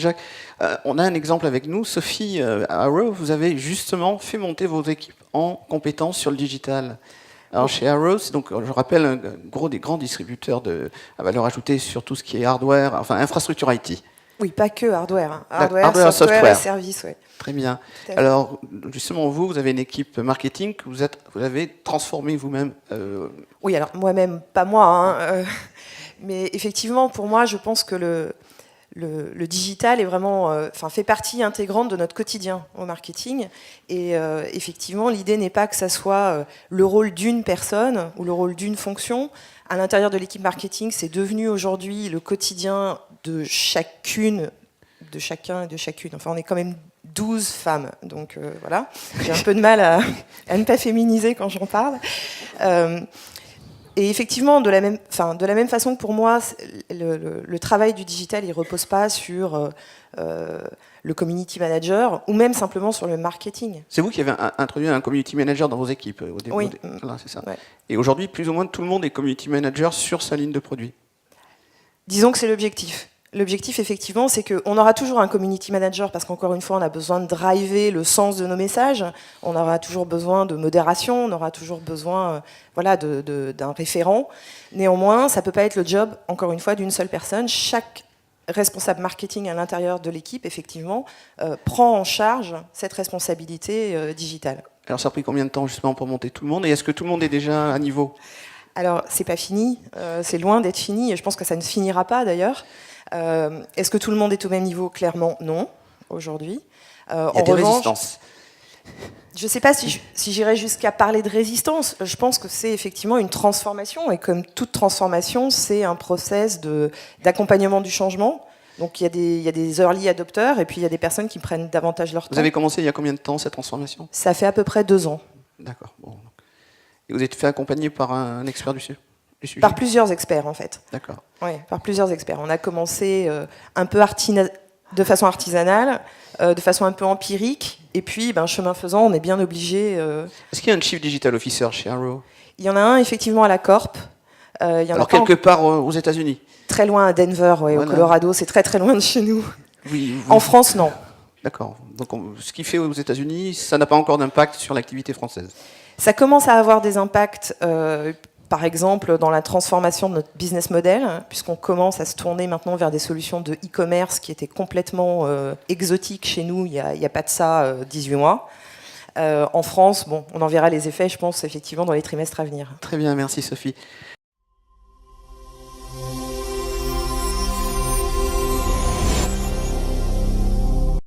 Jacques. On a un exemple avec nous. Sophie, à Arrow, vous avez justement fait monter vos équipes en compétences sur le digital. Alors chez Arrow, donc, je rappelle, des grands distributeurs à valeur ajoutée sur tout ce qui est hardware, enfin infrastructure IT. Oui, pas que hardware. Hein. Hardware, software et services, oui. Très bien. Alors, justement, vous avez une équipe marketing que vous avez transformée vous-même. Oui, alors moi-même, pas moi, hein, mais effectivement, pour moi, je pense que le digital est vraiment, fait partie intégrante de notre quotidien au marketing. Et effectivement, l'idée n'est pas que ça soit le rôle d'une personne ou le rôle d'une fonction. À l'intérieur de l'équipe marketing, c'est devenu aujourd'hui le quotidien de chacune, de chacun et de chacune. Enfin, on est quand même 12 femmes, donc voilà. J'ai un peu de mal à ne pas féminiser quand j'en parle. Et effectivement, de la même façon que pour moi, le travail du digital, il ne repose pas sur le community manager ou même simplement sur le marketing. C'est vous qui avez introduit un community manager dans vos équipes au début. Oui. Voilà, c'est ça. Ouais. Et aujourd'hui, plus ou moins tout le monde est community manager sur sa ligne de produits. Disons que c'est l'objectif. L'objectif, effectivement, c'est qu'on aura toujours un community manager parce qu'encore une fois, on a besoin de driver le sens de nos messages. On aura toujours besoin de modération, on aura toujours besoin d'un référent. Néanmoins, ça ne peut pas être le job, encore une fois, d'une seule personne. Chaque responsable marketing à l'intérieur de l'équipe, effectivement, prend en charge cette responsabilité digitale. Alors, ça a pris combien de temps, justement, pour monter tout le monde? Et est-ce que tout le monde est déjà à niveau? Alors, c'est pas fini. C'est loin d'être fini. Et je pense que ça ne finira pas, d'ailleurs. Est-ce que tout le monde est au même niveau? Clairement, non, aujourd'hui. Il y a des résistances. Je ne sais pas si j'irais jusqu'à parler de résistance. Je pense que c'est effectivement une transformation. Et comme toute transformation, c'est un process d'accompagnement du changement. Donc il y a des early adopters et puis il y a des personnes qui prennent davantage leur temps. Vous avez commencé il y a combien de temps, cette transformation? Ça fait à peu près 2 ans. D'accord. Bon. Et vous êtes fait accompagner par un expert du sujet? Par plusieurs experts, en fait. D'accord. Oui, par plusieurs experts. On a commencé un peu de façon artisanale, de façon un peu empirique, et puis, chemin faisant, on est bien obligé... Est-ce qu'il y a un Chief Digital Officer chez Arrow? Il y en a un, effectivement, à la Corp. Alors, quelque part aux États-Unis? Très loin à Denver, ouais, voilà. Au Colorado, c'est très très loin de chez nous. Oui, En France, non. D'accord. Donc, ce qu'il fait aux États-Unis, ça n'a pas encore d'impact sur l'activité française? Ça commence à avoir des impacts... par exemple, dans la transformation de notre business model, puisqu'on commence à se tourner maintenant vers des solutions de e-commerce qui étaient complètement exotiques chez nous il n'y a pas de ça 18 mois. En France, on en verra les effets, je pense, effectivement, dans les trimestres à venir. Très bien, merci Sophie.